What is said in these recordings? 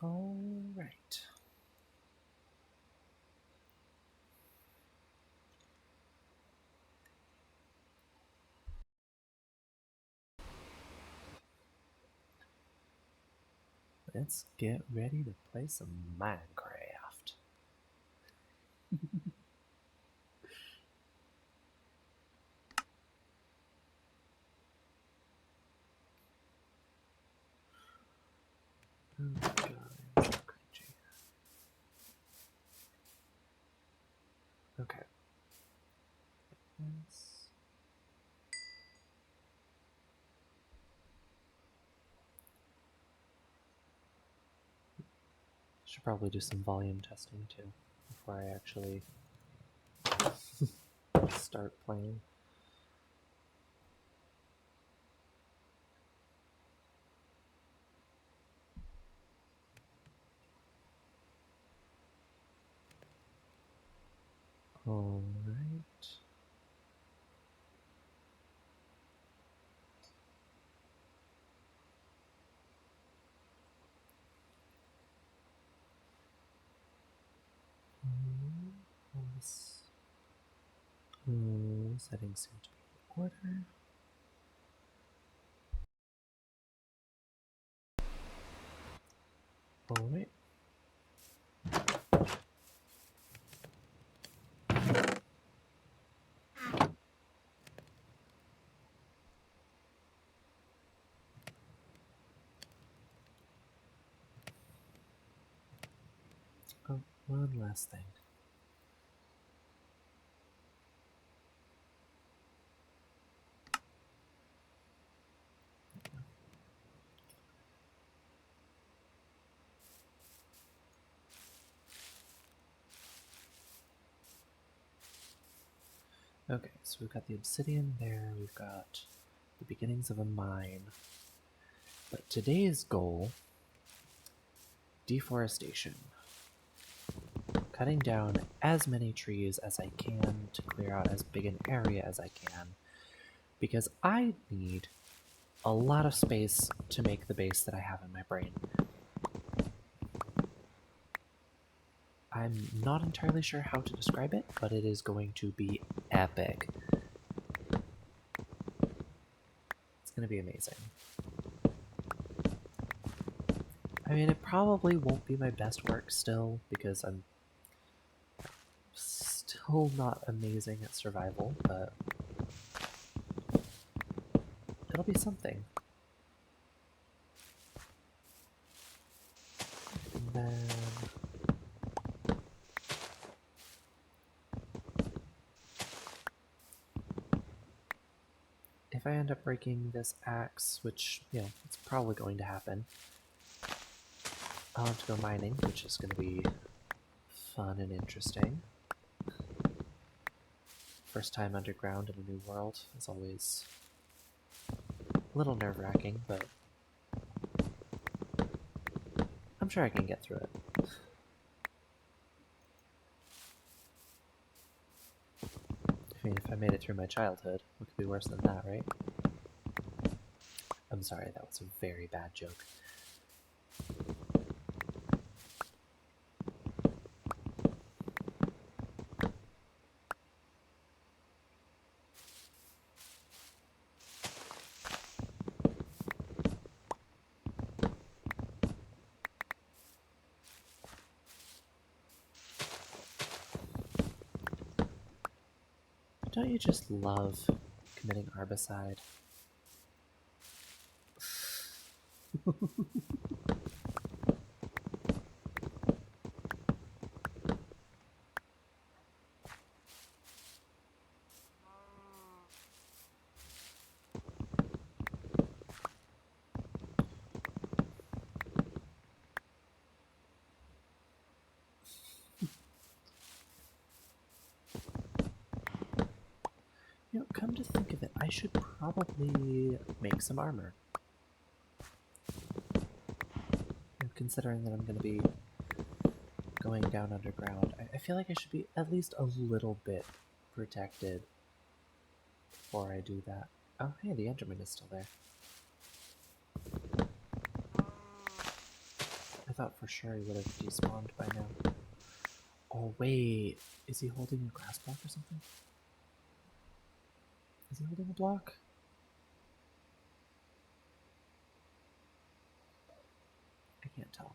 All right. Let's get ready to play some Minecraft. Oh god, I'm so cringy. Okay. Let's... Should probably do some volume testing too before I actually start playing. All right. Settings seem to be in order. All right. Oh, one last thing. Okay, so we've got the obsidian there, we've got the beginnings of a mine. But today's goal, deforestation. Cutting down as many trees as I can to clear out as big an area as I can, because I need a lot of space to make the base that I have in my brain. I'm not entirely sure how to describe it, but it is going to be epic. It's going to be amazing. I mean, it probably won't be my best work still, because I'm still not amazing at survival, but it'll be something. And then... if I end up breaking this axe, which, you know, it's probably going to happen, I'll have to go mining, which is going to be fun and interesting. First time underground in a new world is always a little nerve-wracking, but I'm sure I can get through it. I mean, if I made it through my childhood, what could be worse than that, right? I'm sorry, that was a very bad joke. Don't you just love committing arbicide? You know, come to think of it, I should probably make some armor. Considering that I'm going to be going down underground, I feel like I should be at least a little bit protected before I do that. Oh, hey, the Enderman is still there. I thought for sure he would have despawned by now. Oh wait, is he holding a grass block or something? Is he holding a block? I can't tell.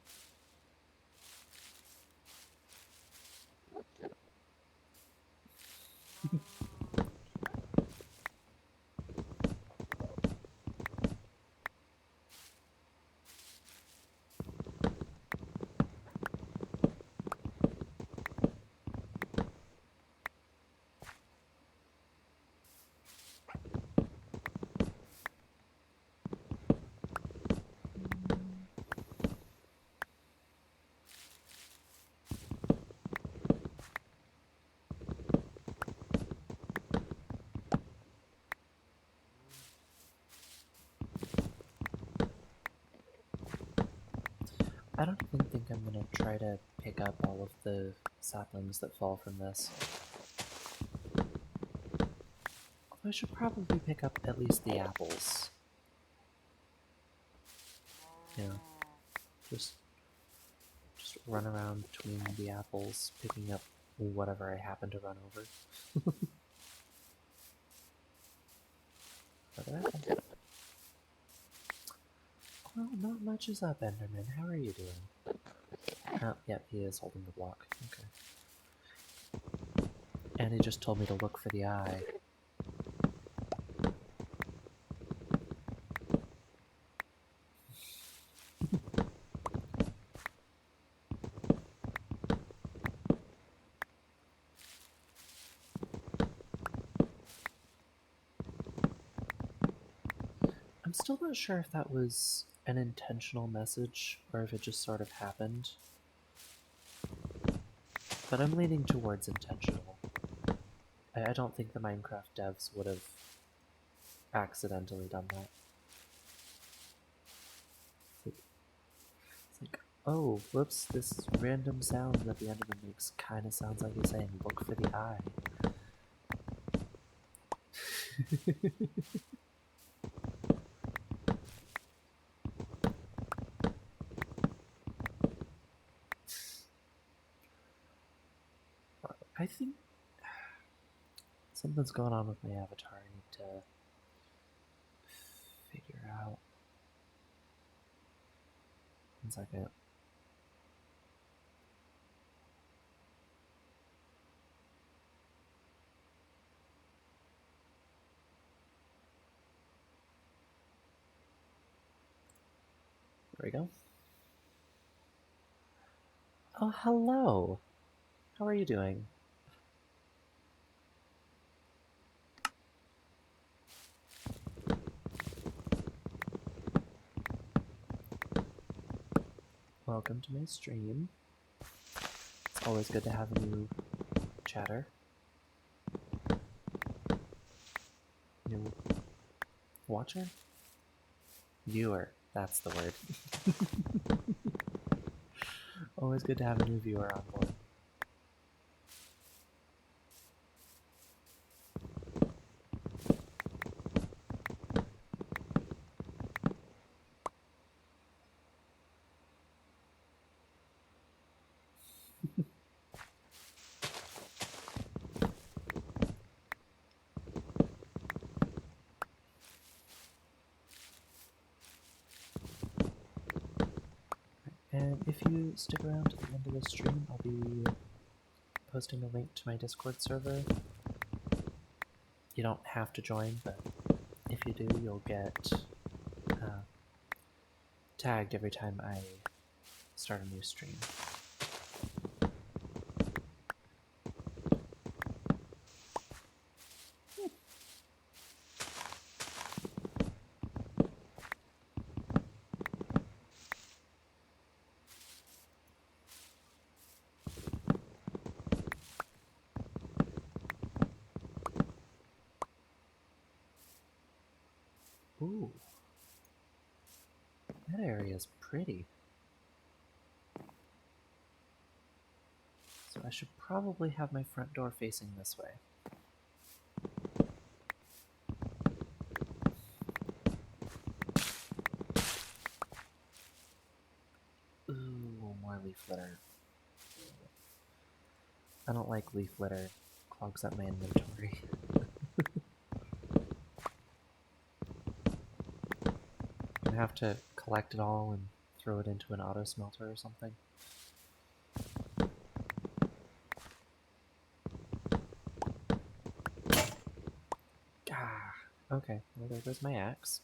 I don't even think I'm gonna try to pick up all of the saplings that fall from this. Although I should probably pick up at least the apples. Yeah. Just run around between the apples, picking up whatever I happen to run over. Well, not much is up, Enderman. How are you doing? Oh, yep, he is holding the block. Okay. And he just told me to look for the eye. I'm still not sure if that was an intentional message or if it just sort of happened. But I'm leaning towards intentional. I don't think the Minecraft devs would have accidentally done that. It's like, oh, whoops, this random sound that the Enderman makes kind of sounds like he's saying, look for the eye. I think something's going on with my avatar. I need to figure out. 1 second. There we go. Oh, hello. How are you doing? Welcome to my stream. It's always good to have a new chatter. New watcher? Viewer, that's the word. Always good to have a new viewer on board. And if you stick around to the end of the stream, I'll be posting a link to my Discord server. You don't have to join, but if you do, you'll get tagged every time I start a new stream. Ooh. That area is pretty. So I should probably have my front door facing this way. Ooh. litter. I don't like leaf litter. Clogs up my inventory. I'm gonna have to collect it all and throw it into an auto smelter or something. Ah, okay, well there goes my axe.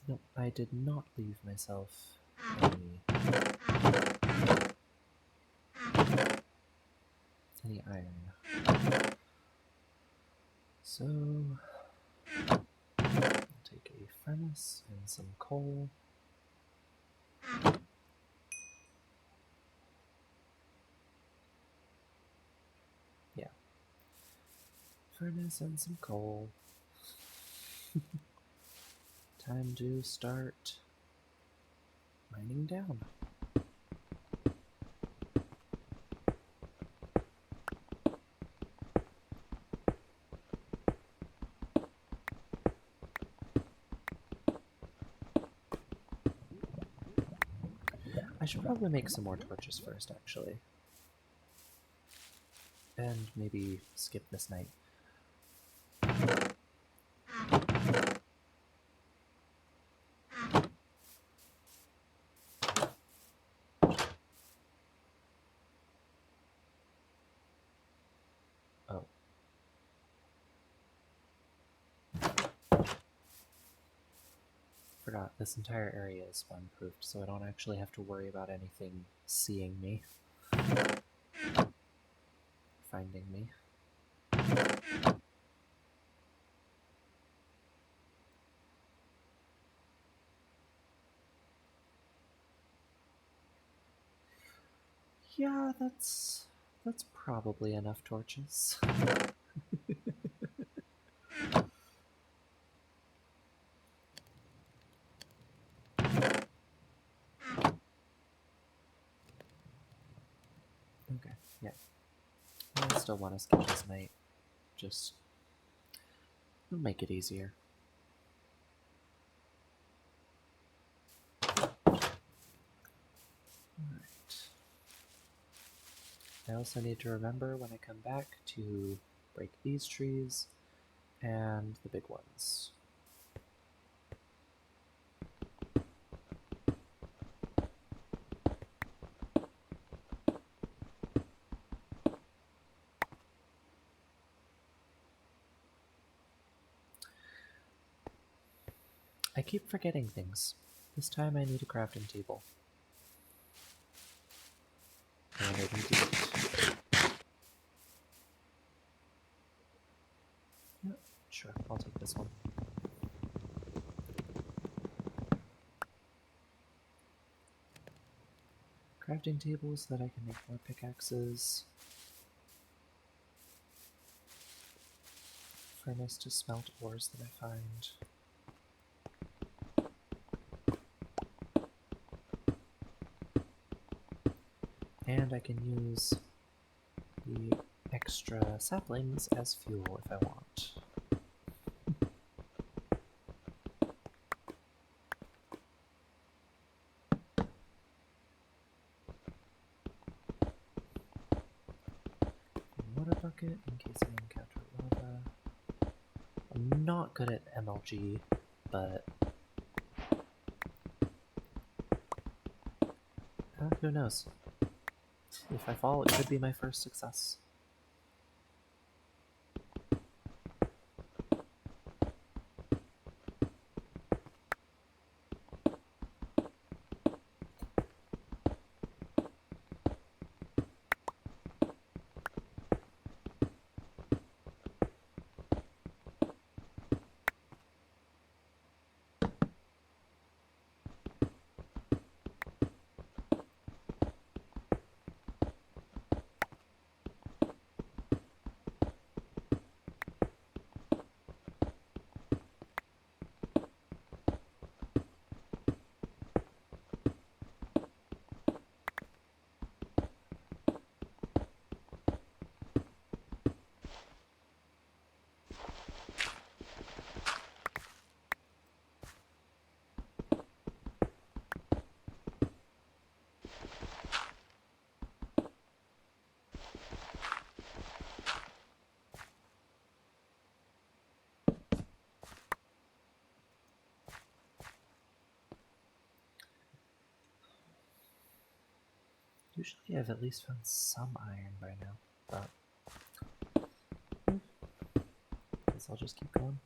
No, I did not leave myself any iron. So, I'll take a furnace and some coal. Yeah. Furnace and some coal. Time to start mining down. I should probably make some more torches first, actually. And maybe skip this night. Oh. Forgot, this entire area is spawn-proofed, so I don't actually have to worry about anything seeing me. Finding me. Yeah, that's probably enough torches. Okay, yeah. I still want to skip this night. Just it'll make it easier. Alright. I also need to remember when I come back to break these trees and the big ones. I keep forgetting things. This time I need a crafting table. And I need to eat. Yep, sure, I'll take this one. Crafting tables so that I can make more pickaxes. Furnace to smelt ores that I find. And I can use the extra saplings as fuel if I want. Water bucket in case I encounter lava. I'm not good at MLG, but who knows? If I fall, it could be my first success. Usually I've at least found some iron by now, but guess I'll just keep going.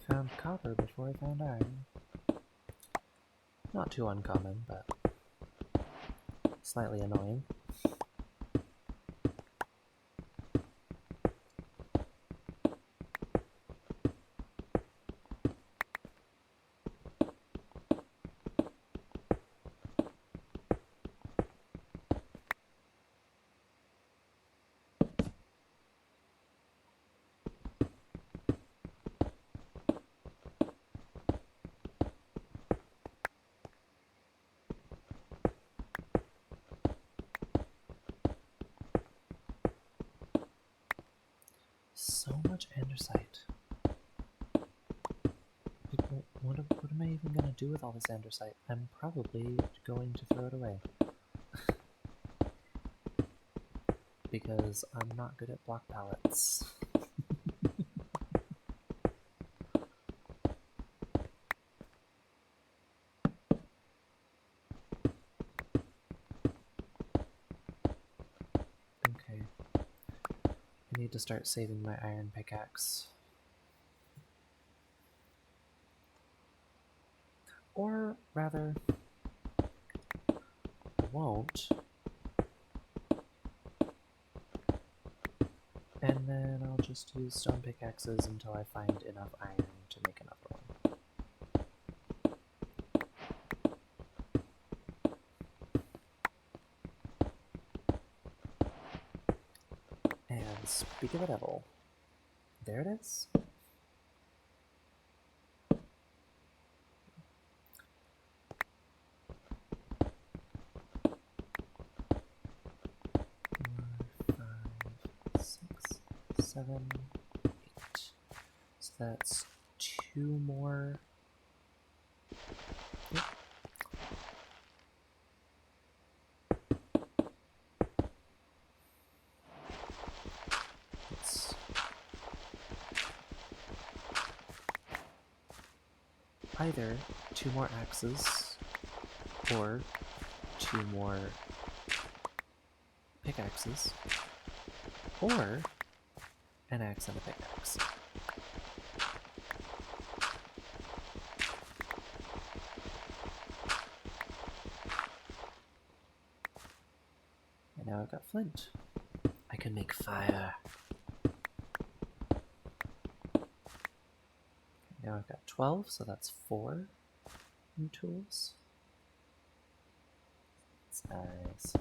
Found copper before I found iron. Not too uncommon, but slightly annoying. So much andesite. What am I even going to do with all this andesite? I'm probably going to throw it away. Because I'm not good at block pallets. Okay. I need to start saving my iron pickaxe. Or rather, I won't. And then I'll just use stone pickaxes until I find enough iron to make another one. And speak of the devil, there it is. Seven, 8. So that's 2 more. Yep. It's either 2 more axes or 2 more pickaxes or an axe and a pickaxe. And now I've got flint. I can make fire. Now I've got 12, so that's 4 new tools. That's nice.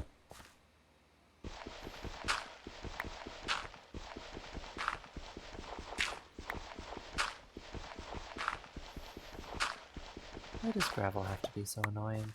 Why does gravel have to be so annoying?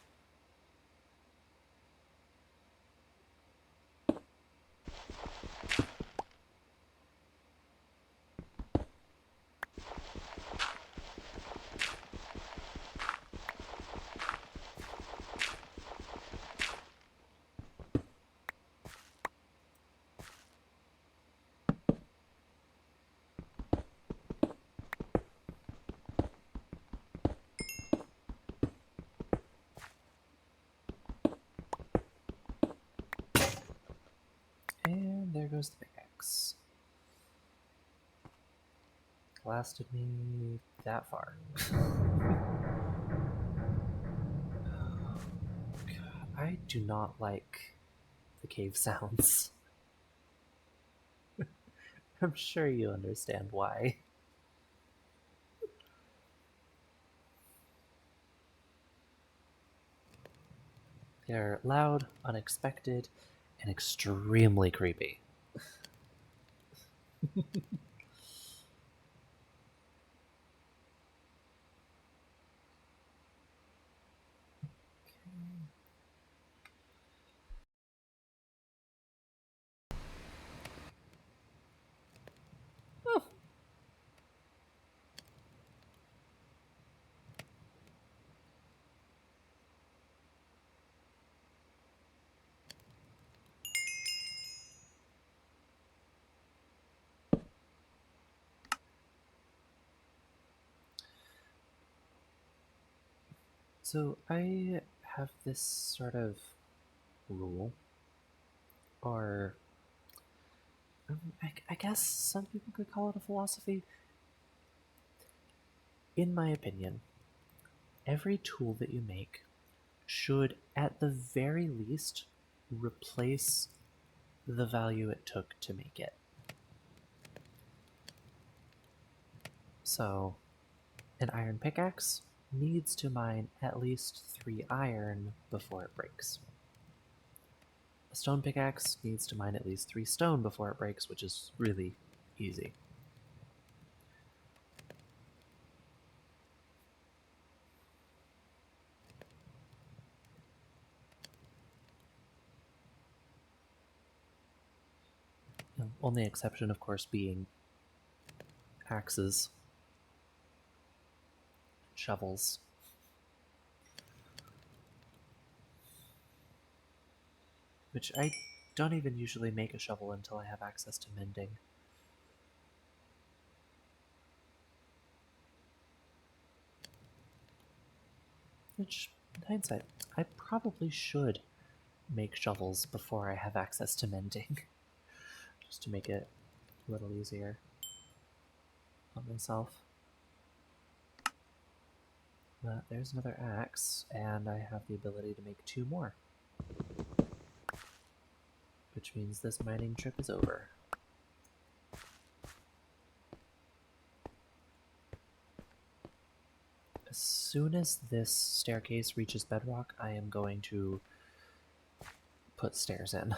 And there goes the pickaxe. Lasted me that far. God, I do not like the cave sounds. I'm sure you understand why. They're loud, unexpected, and extremely creepy. So I have this sort of rule, or I guess some people could call it a philosophy. In my opinion, every tool that you make should, at the very least, replace the value it took to make it. So, an iron pickaxe needs to mine at least 3 iron before it breaks. A stone pickaxe needs to mine at least 3 stone before it breaks, which is really easy. Only exception, of course, being axes, shovels. Which I don't even usually make a shovel until I have access to mending. Which, in hindsight, I probably should make shovels before I have access to mending. Just to make it a little easier on myself. But there's another axe, and I have the ability to make 2 more. Which means this mining trip is over. As soon as this staircase reaches bedrock, I am going to put stairs in.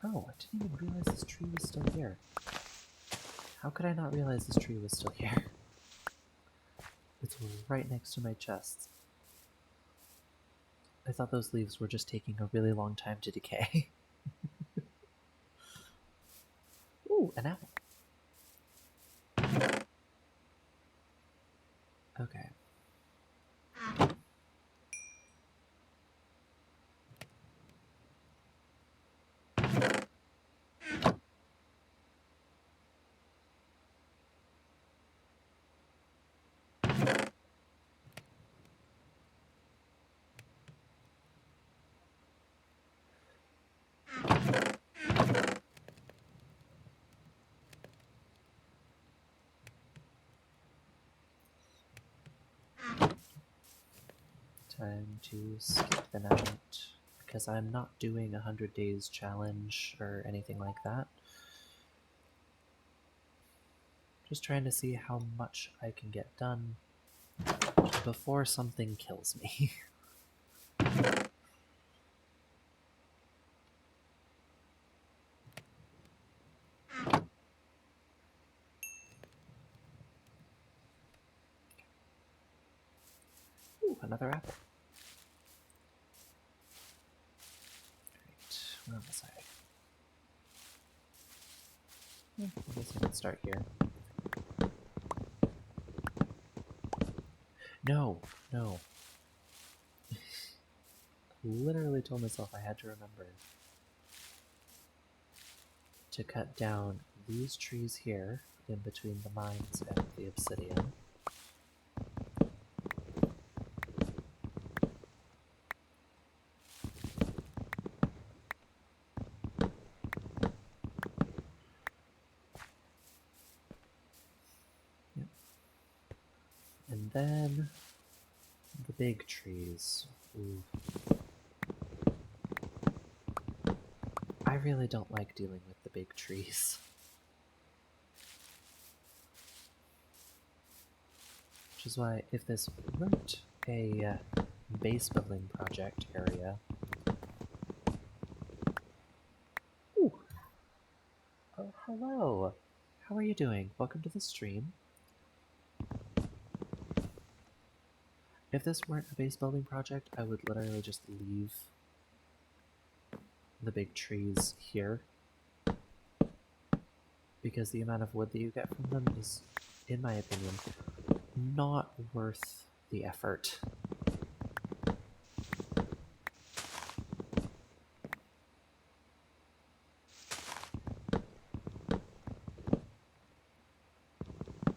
Oh, I didn't even realize this tree was still here. How could I not realize this tree was still here? It's right next to my chest. I thought those leaves were just taking a really long time to decay. Ooh, an apple. Okay. Time to skip the night, because I'm not doing a 100 days challenge or anything like that. Just trying to see how much I can get done before something kills me. Ooh, another apple. Great. Where was I? I guess I can start here. No, no. Literally told myself I had to remember to cut down these trees here in between the mines and the obsidian. Yep. And then the big trees. Ooh. I really don't like dealing with the big trees. Which is why, if this weren't a base building project area... Ooh! Oh, hello! How are you doing? Welcome to the stream. If this weren't a base building project, I would literally just leave the big trees here, because the amount of wood that you get from them is, in my opinion, not worth the effort.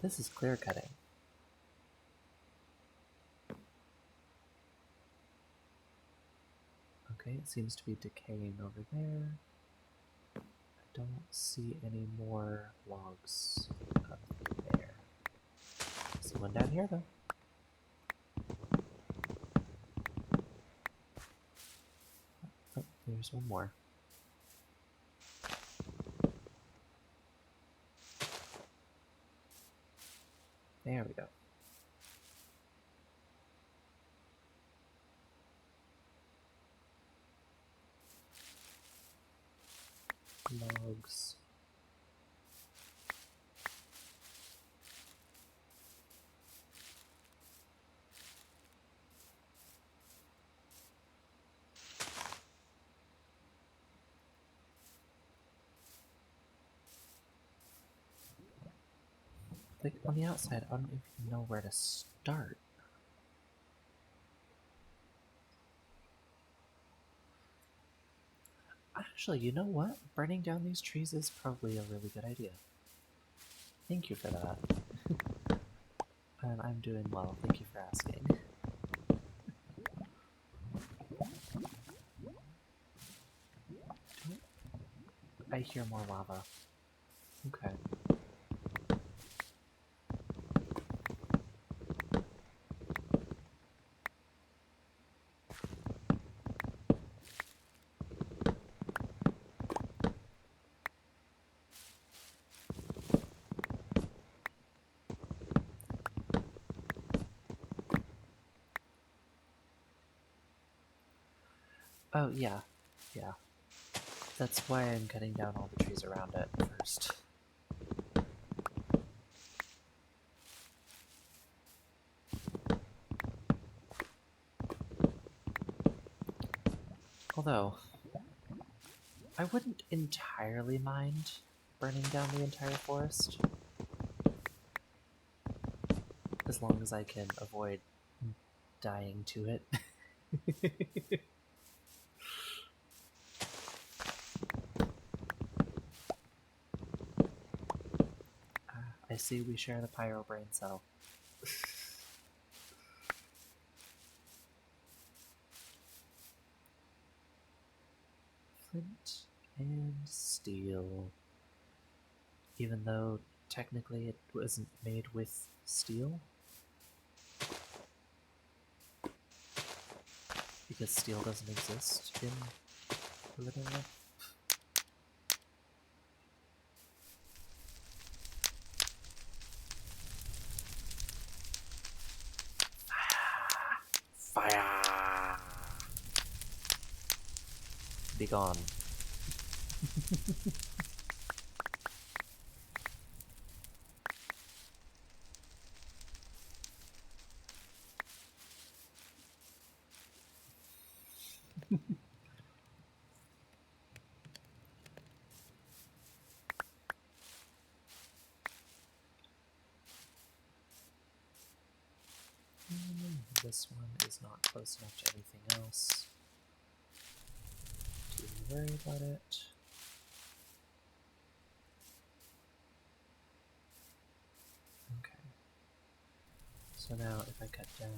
this is clear cutting. Okay, it seems to be decaying over there. I don't see any more logs up there. I see one down here though. Oh, there's one more. There we go. Logs. Like on the outside, I don't even know where to start. Actually, you know what? Burning down these trees is probably a really good idea. Thank you for that. And I'm doing well, thank you for asking. I hear more lava. Okay. Oh, yeah. Yeah. That's why I'm cutting down all the trees around it first. Although, I wouldn't entirely mind burning down the entire forest. As long as I can avoid dying to it. I see we share the pyro brain cell. Flint and steel. Even though technically it wasn't made with steel. Because steel doesn't exist in living life. Fire! Be gone. This one is not close enough to anything else to worry about it. Okay. So now if I cut down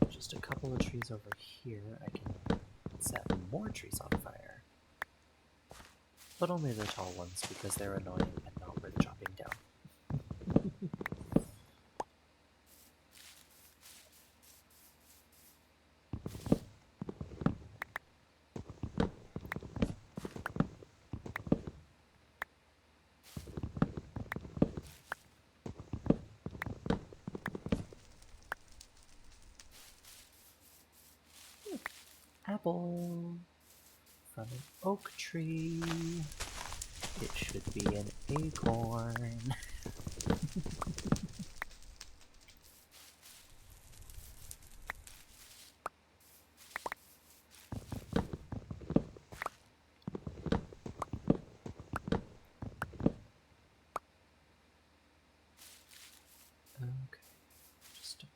just a couple of trees over here, I can set more trees on fire. But only the tall ones because they're annoying and not worth chopping down. Apple from an oak tree. It should be an acorn. Okay, just a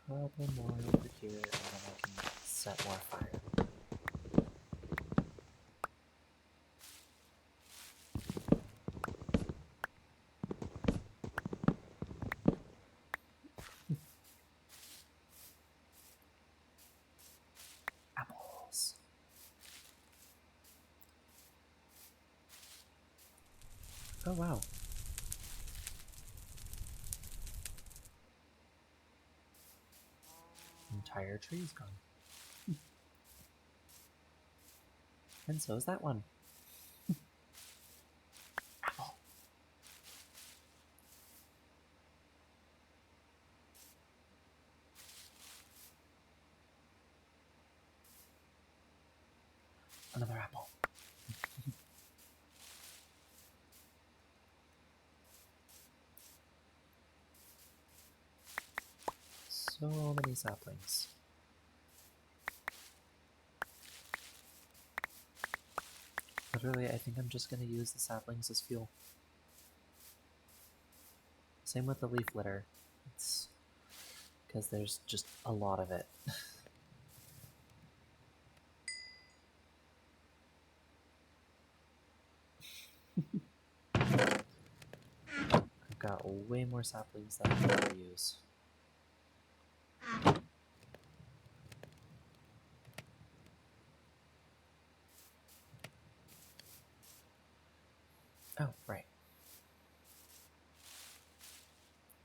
couple more over here, and then I can set more fire. Oh, wow. Entire tree's gone. And so is that one. Apple. Another apple. So many saplings. Literally, I think I'm just going to use the saplings as fuel. Same with the leaf litter. It's because there's just a lot of it. I've got way more saplings than I can ever use. Oh, right.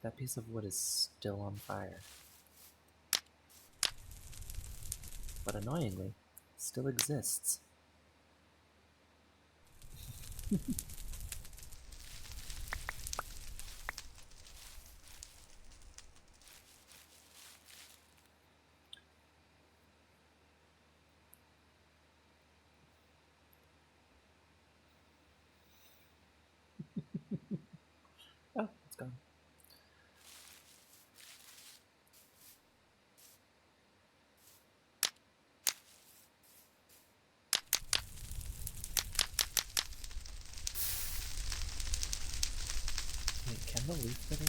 That piece of wood is still on fire. But annoyingly, it still exists. Oh, it's gone. Wait, can the leaf litter?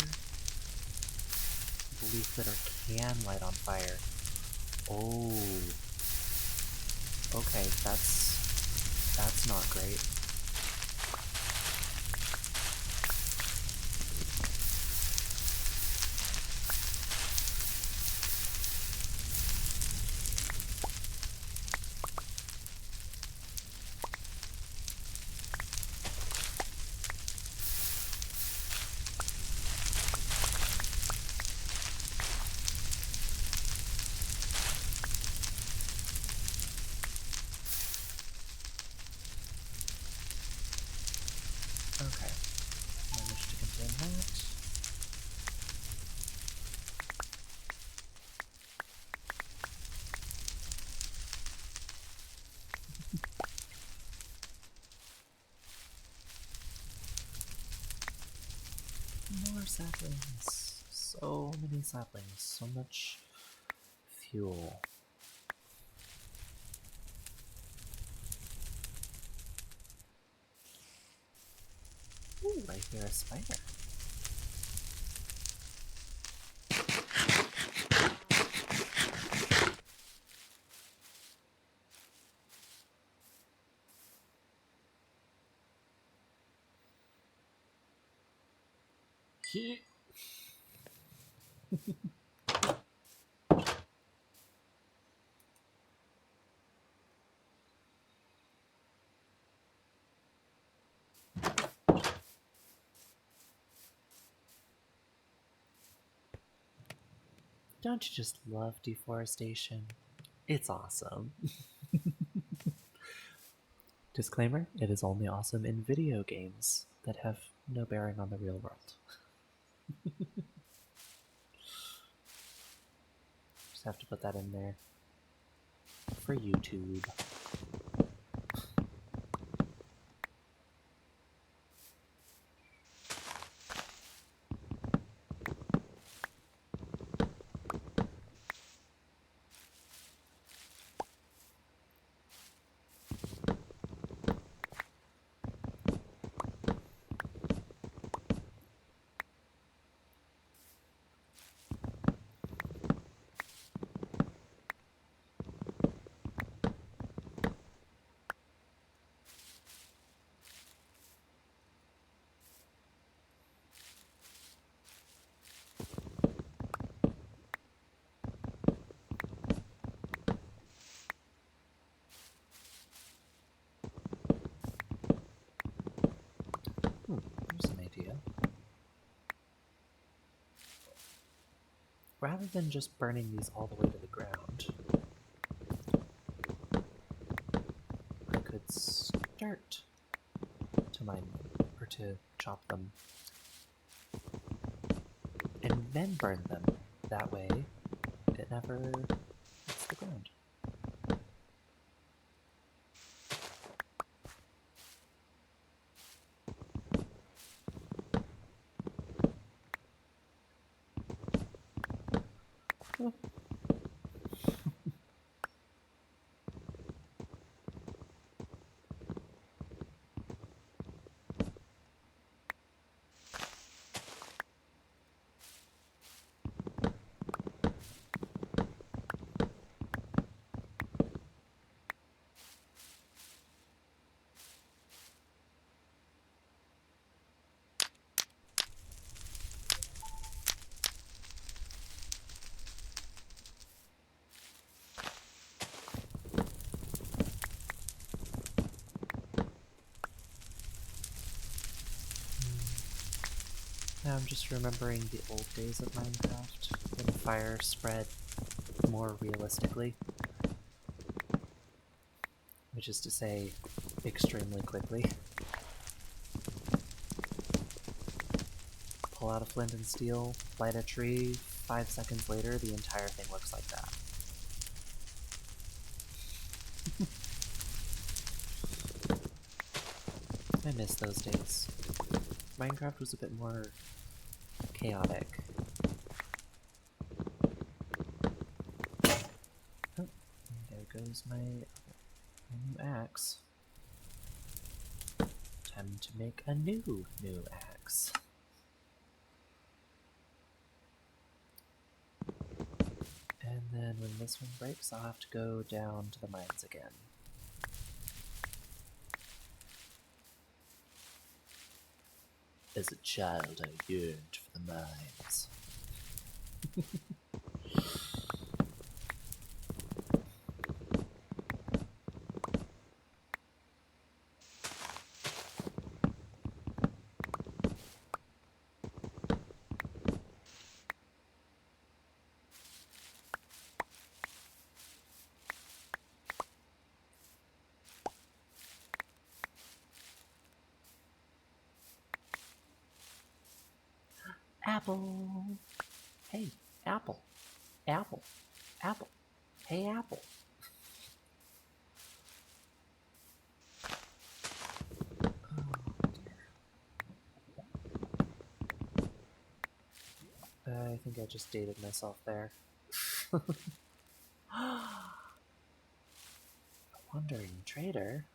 The leaf litter can light on fire. Oh. Okay, that's not great. Okay, managed to contain that. More saplings. So many saplings. So much fuel. Ooh, I hear a spider. He. Don't you just love deforestation? It's awesome. Disclaimer, it is only awesome in video games that have no bearing on the real world. Just have to put that in there for YouTube. rather than just burning these all the way to the ground, I could start to mine them, or to chop them, and then burn them. That way, it never hits the ground. Oh. Now I'm just remembering the old days of Minecraft, when fire spread more realistically. Which is to say, extremely quickly. Pull out a flint and steel, light a tree, 5 seconds later the entire thing looks like that. I miss those days. Minecraft was a bit more chaotic. Oh, there goes my new axe. Time to make a new axe. And then when this one breaks, I'll have to go down to the mines again. As a child, I yearned for the mines. Apple! Hey, apple! Apple! Apple! Hey, apple! I think I just dated myself there. A wandering trader?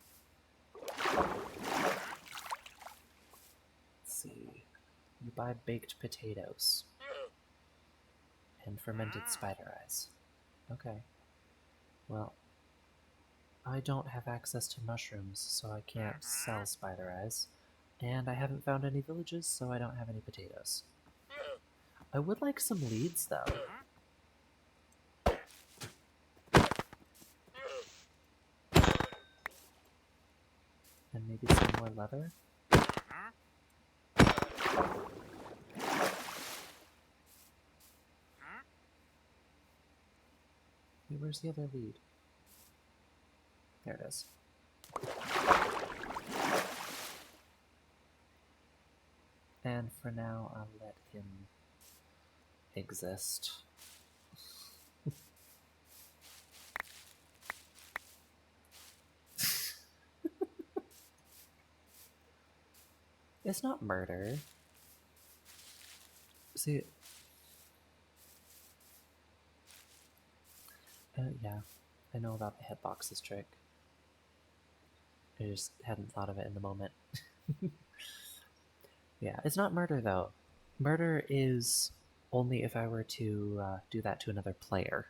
Let's see. You buy baked potatoes. And fermented spider eyes. Okay. Well, I don't have access to mushrooms, so I can't sell spider eyes. And I haven't found any villages, so I don't have any potatoes. I would like some leads, though. And maybe some more leather? Hey, where's the other lead? There it is. And for now, I'll let him exist. It's not murder. See, yeah, I know about the hitboxes trick. I just hadn't thought of it in the moment. Yeah, it's not murder though. Murder is only if I were to do that to another player.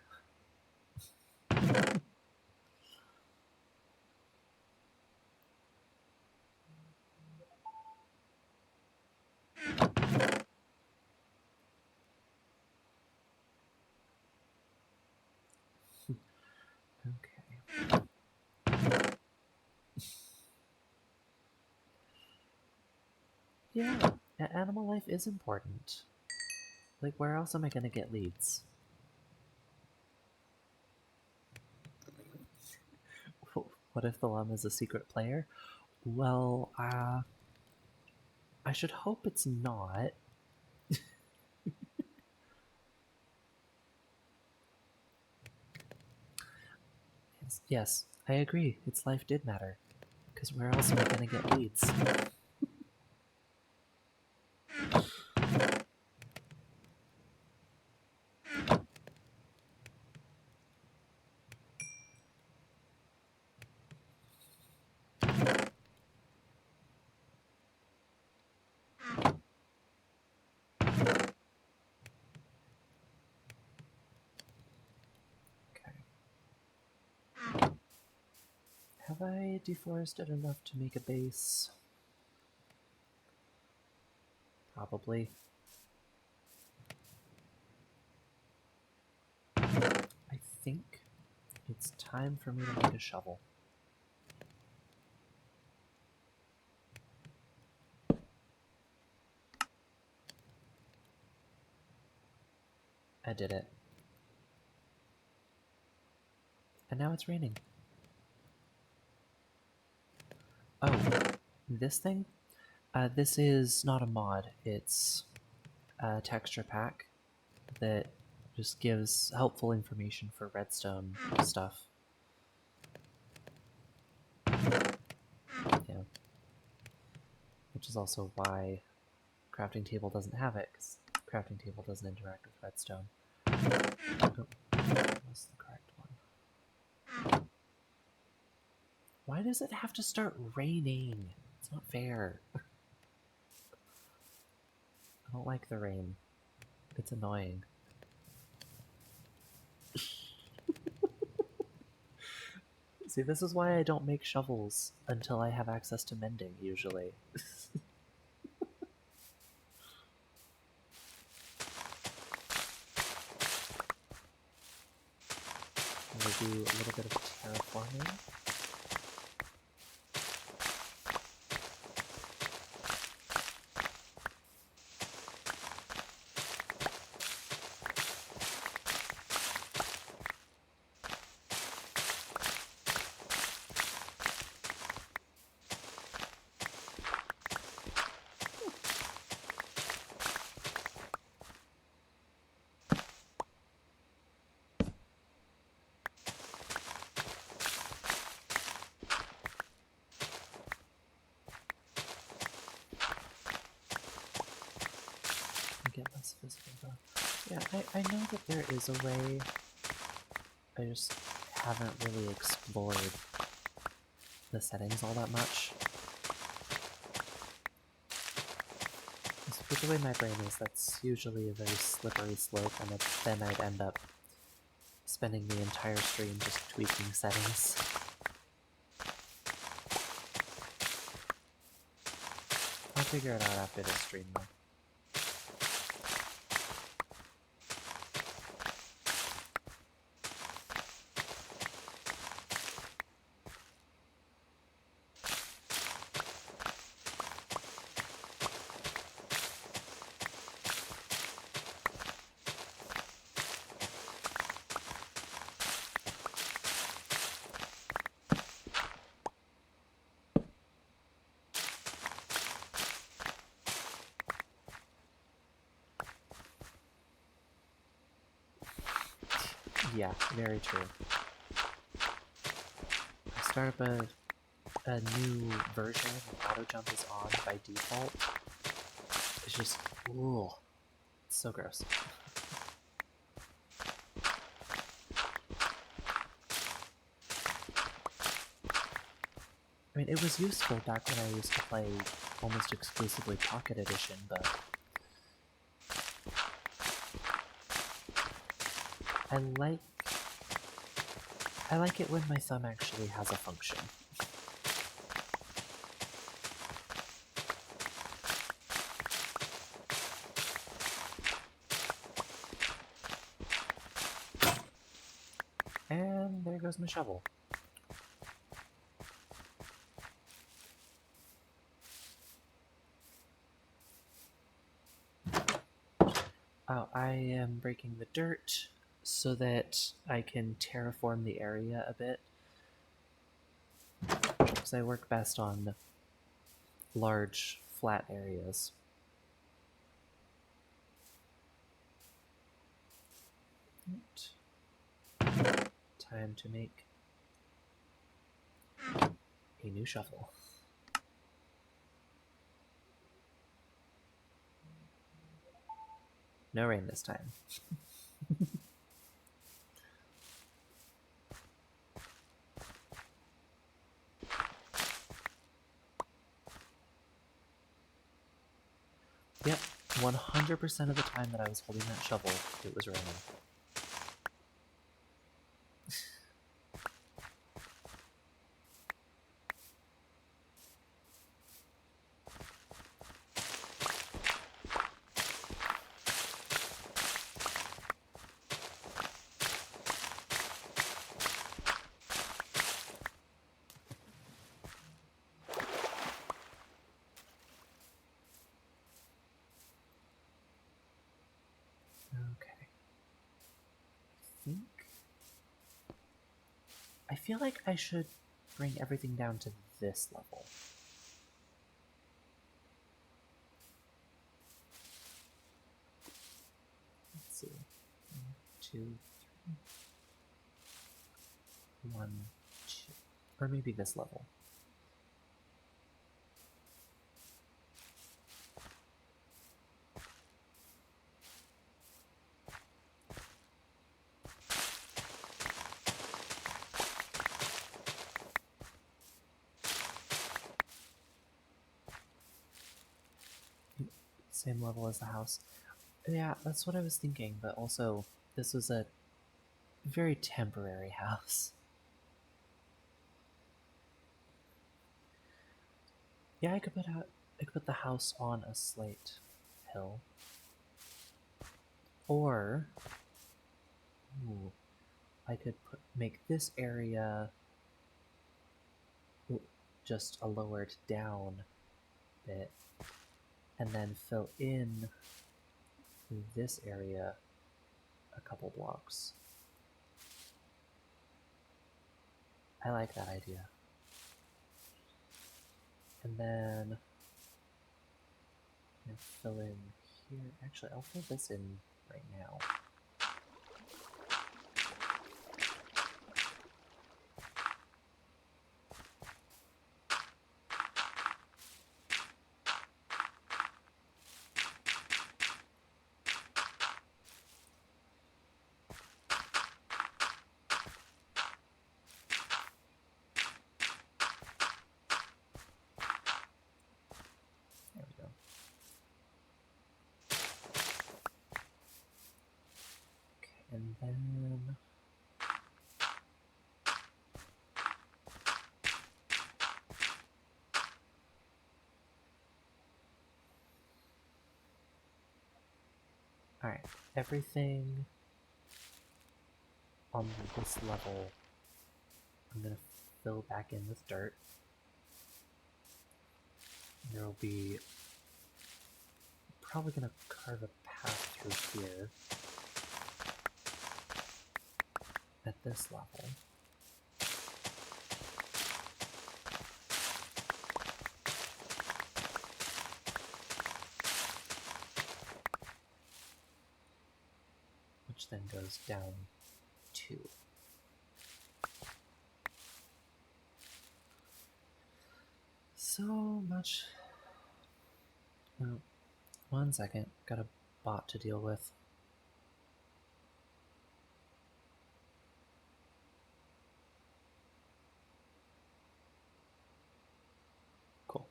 Okay. Yeah, animal life is important. Like, where else am I gonna get leads? What if the llama is a secret player? Well, I should hope it's not. Yes, I agree. Its life did matter. Because where else am I gonna get leads? Okay. Have I deforested enough to make a base? Probably. I think it's time for me to make a shovel. I did it. And now it's raining. Oh, this thing? This is not a mod. It's a texture pack that just gives helpful information for redstone stuff. Yeah. Which is also why crafting table doesn't have it, because crafting table doesn't interact with redstone. Oh, that was the correct one. Why does it have to start raining? It's not fair. I don't like the rain. It's annoying. See, this is why I don't make shovels until I have access to mending, usually. We'll do a little bit of terraforming. Get less visible though. Yeah, I know that there is a way. I just haven't really explored the settings all that much. With the way my brain is, that's usually a very slippery slope, and then I'd end up spending the entire stream just tweaking settings. I'll figure it out after this stream though. Yeah, very true. I start up a new version and auto jump is on by default. It's just, ooh, it's so gross. I mean, it was useful back when I used to play almost exclusively Pocket Edition, but I like it when my thumb actually has a function. And there goes my shovel. Oh, I am breaking the dirt so that I can terraform the area a bit. because I work best on large, flat areas. Time to make a new shovel. No rain this time. Yep, 100% of the time that I was holding that shovel, it was raining. Okay. I feel like I should bring everything down to this level. Let's see. 1, 2, 3. 1, 2. Or maybe this level. Same level as the house. Yeah, that's what I was thinking, but also this was a very temporary house. Yeah, I could put the house on a slate hill. Or I could make this area just a lowered down bit and then fill in this area a couple blocks. I like that idea. And then fill in here. Actually, I'll fill this in right now. There we go. Okay, and then alright, everything on this level I'm gonna fill back in with dirt. There will be probably gonna carve a path through here at this level. Which then goes down 2. So much. Oh, 1 second. Got a bot to deal with. Cool.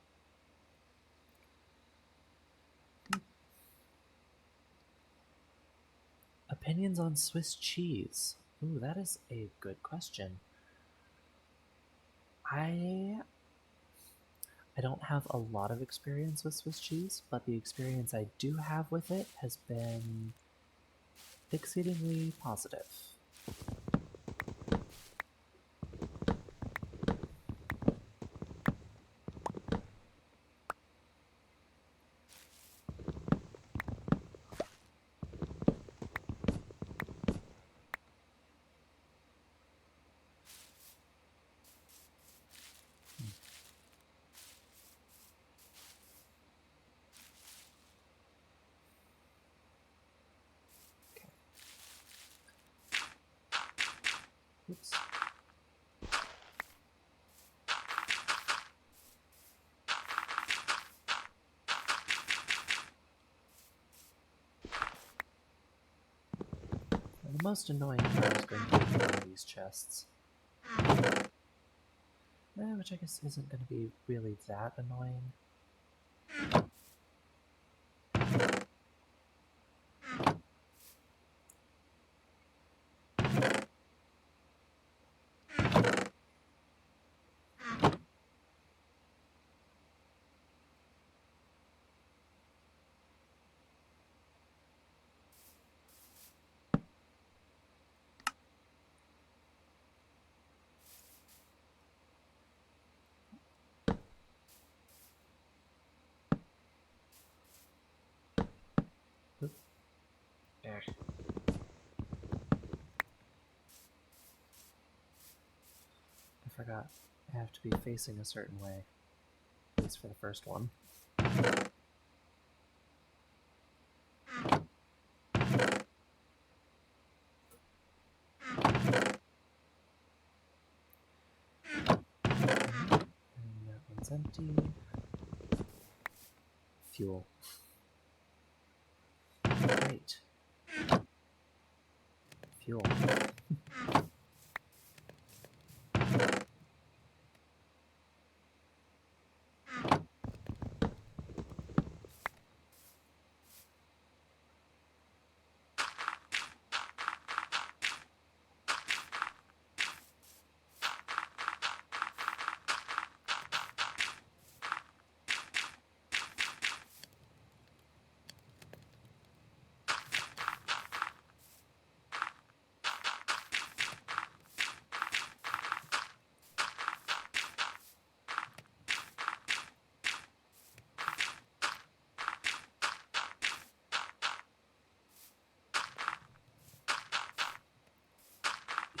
Opinions on Swiss cheese? Ooh, that is a good question. I don't have a lot of experience with Swiss cheese, but the experience I do have with it has been exceedingly positive. most annoying part is going to be filling these chests. Which I guess isn't going to be really that annoying. There. I forgot. I have to be facing a certain way. At least for the first one. And that one's empty. Fuel. Right. Fuel.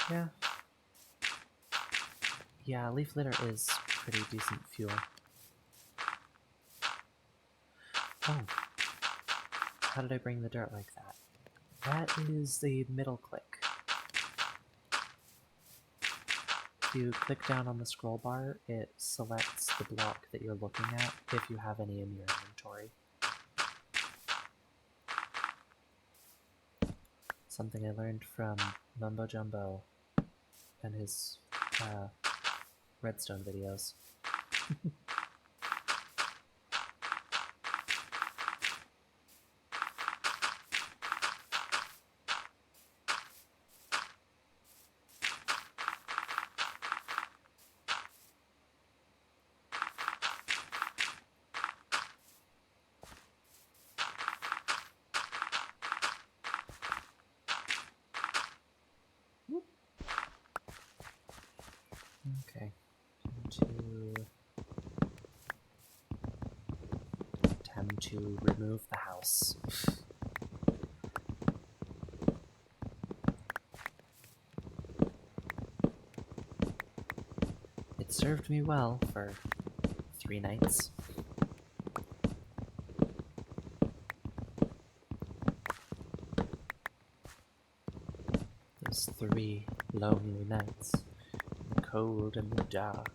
Yeah. Yeah, leaf litter is pretty decent fuel. Oh. How did I bring the dirt like that? That is the middle click. If you click down on the scroll bar, it selects the block that you're looking at if you have any in your inventory. Something I learned from Mumbo Jumbo and his redstone videos. Okay, time to remove the house. It served me well for 3 nights. Those 3 lonely nights, in the cold and the dark.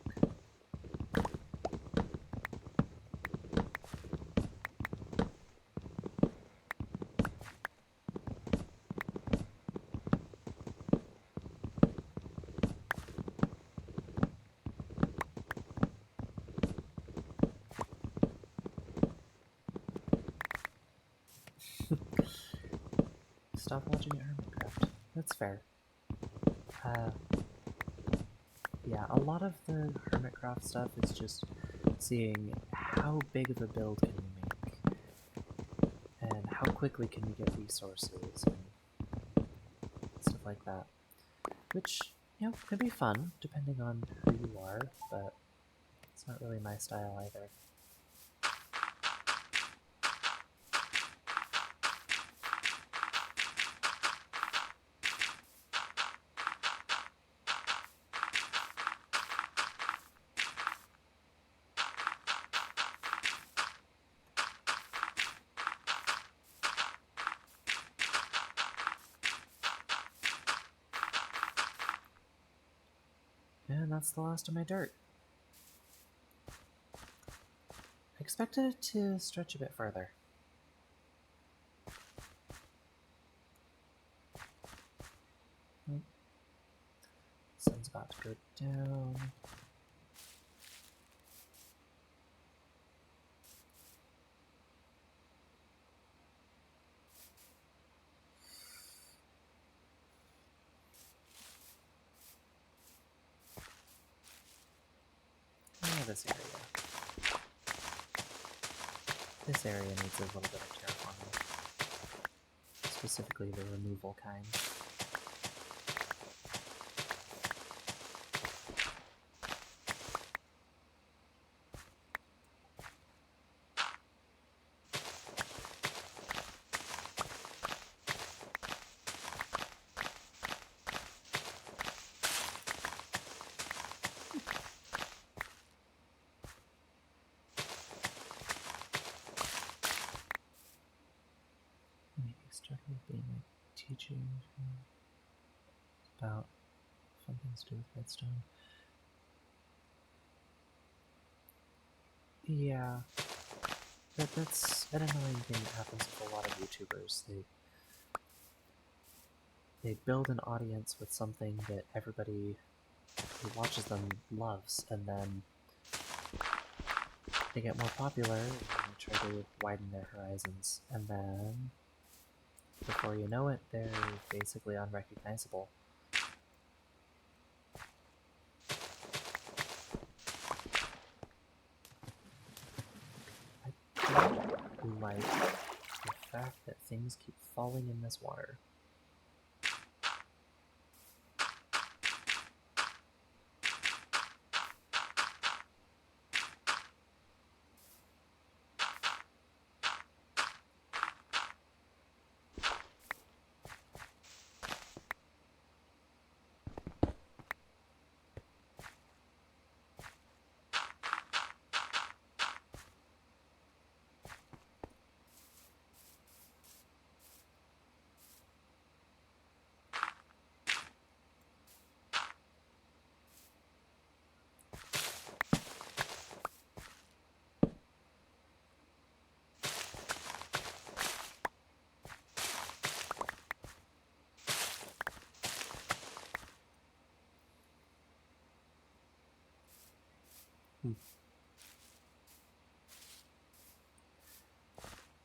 Stop watching Hermitcraft. That's fair. Yeah, a lot of the Hermitcraft stuff is just seeing how big of a build can you make, and how quickly can you get resources, and stuff like that. Which, you know, can be fun, depending on who you are, but it's not really my style either. And that's the last of my dirt. I expected it to stretch a bit further. down. This area. This area needs a little bit of terraforming. Specifically the removal kind. Maybe start with being like teaching about fun things to do with redstone. Yeah, that's an annoying thing that happens with a lot of YouTubers. They build an audience with something that everybody who watches them loves, and then they get more popular and they try to widen their horizons, and then before you know it, they're basically unrecognizable. I don't like the fact that things keep falling in this water.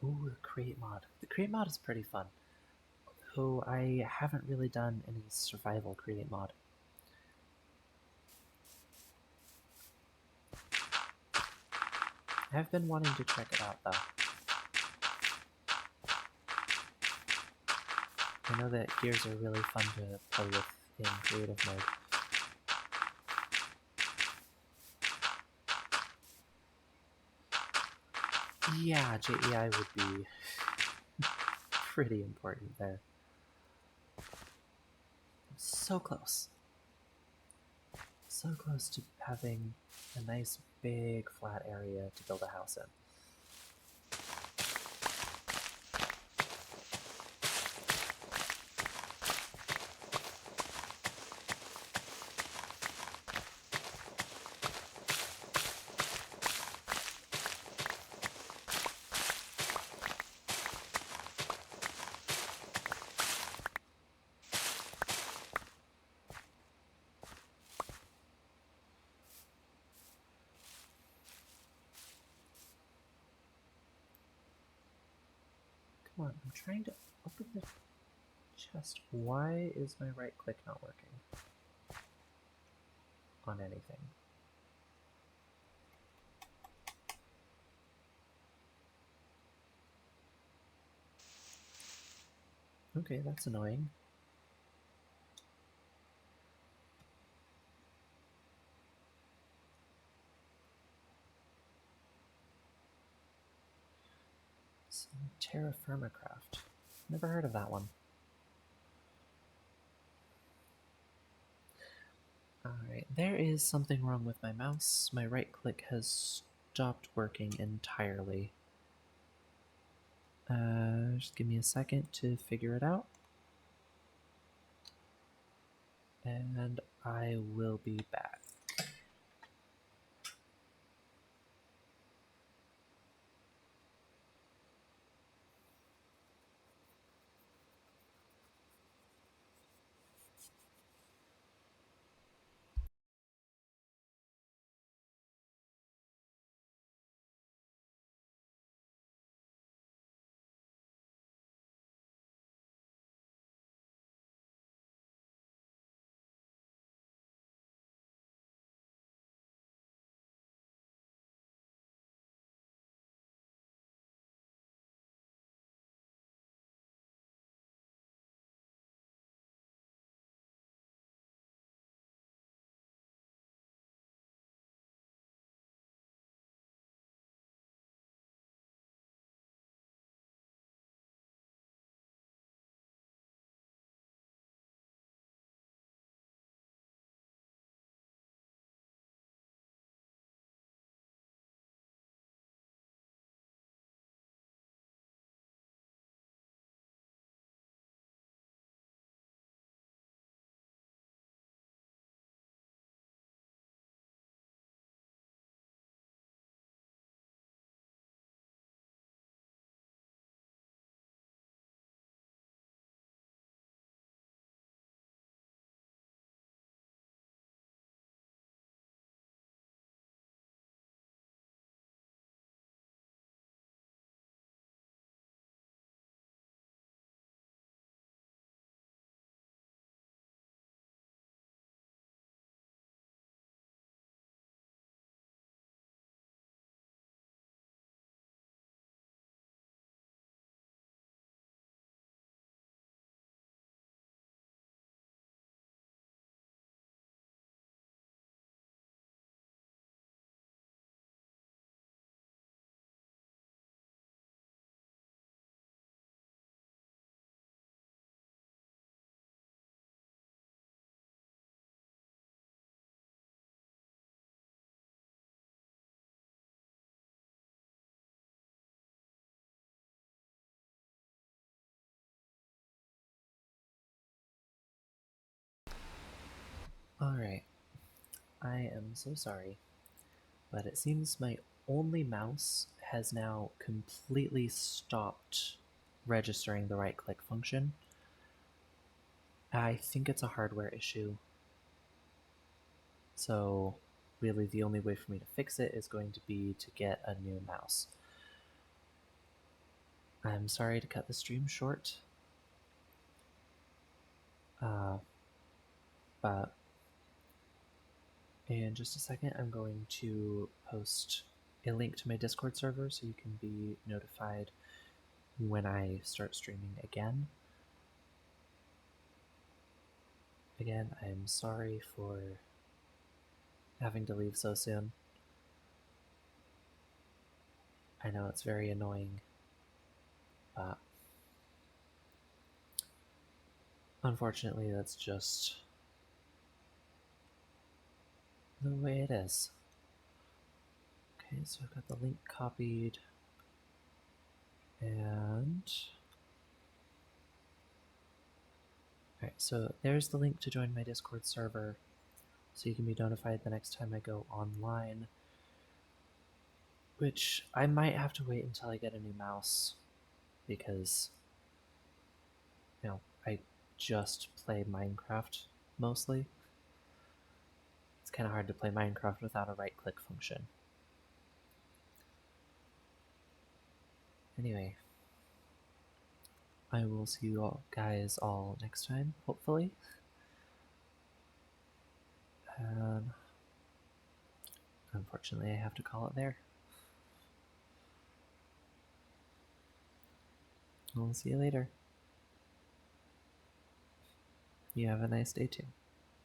Ooh, the create mod. The create mod is pretty fun. Though I haven't really done any survival create mod. I've been wanting to check it out though. I know that gears are really fun to play with in creative mode. Yeah, JEI would be pretty important there. So close. So close to having a nice big flat area to build a house in. Come on, I'm trying to open the chest. Why is my right click not working on anything? Okay, that's annoying. Terra Firmacraft. Never heard of that one. Alright, there is something wrong with my mouse. My right click has stopped working entirely. Just give me a second to figure it out. And I will be back. Alright, I am so sorry, but it seems my only mouse has now completely stopped registering the right click function. I think it's a hardware issue. So, really, the only way for me to fix it is going to be to get a new mouse. I'm sorry to cut the stream short, but in just a second, I'm going to post a link to my Discord server so you can be notified when I start streaming again. Again, I'm sorry for having to leave so soon. I know it's very annoying, but unfortunately, that's just the way it is. Okay, so I've got the link copied, and alright, so there's the link to join my Discord server, so you can be notified the next time I go online, which I might have to wait until I get a new mouse, because, I just play Minecraft mostly. It's kind of hard to play Minecraft without a right-click function. Anyway, I will see you all guys all next time, hopefully. And unfortunately, I have to call it there. I'll see you later. You have a nice day too.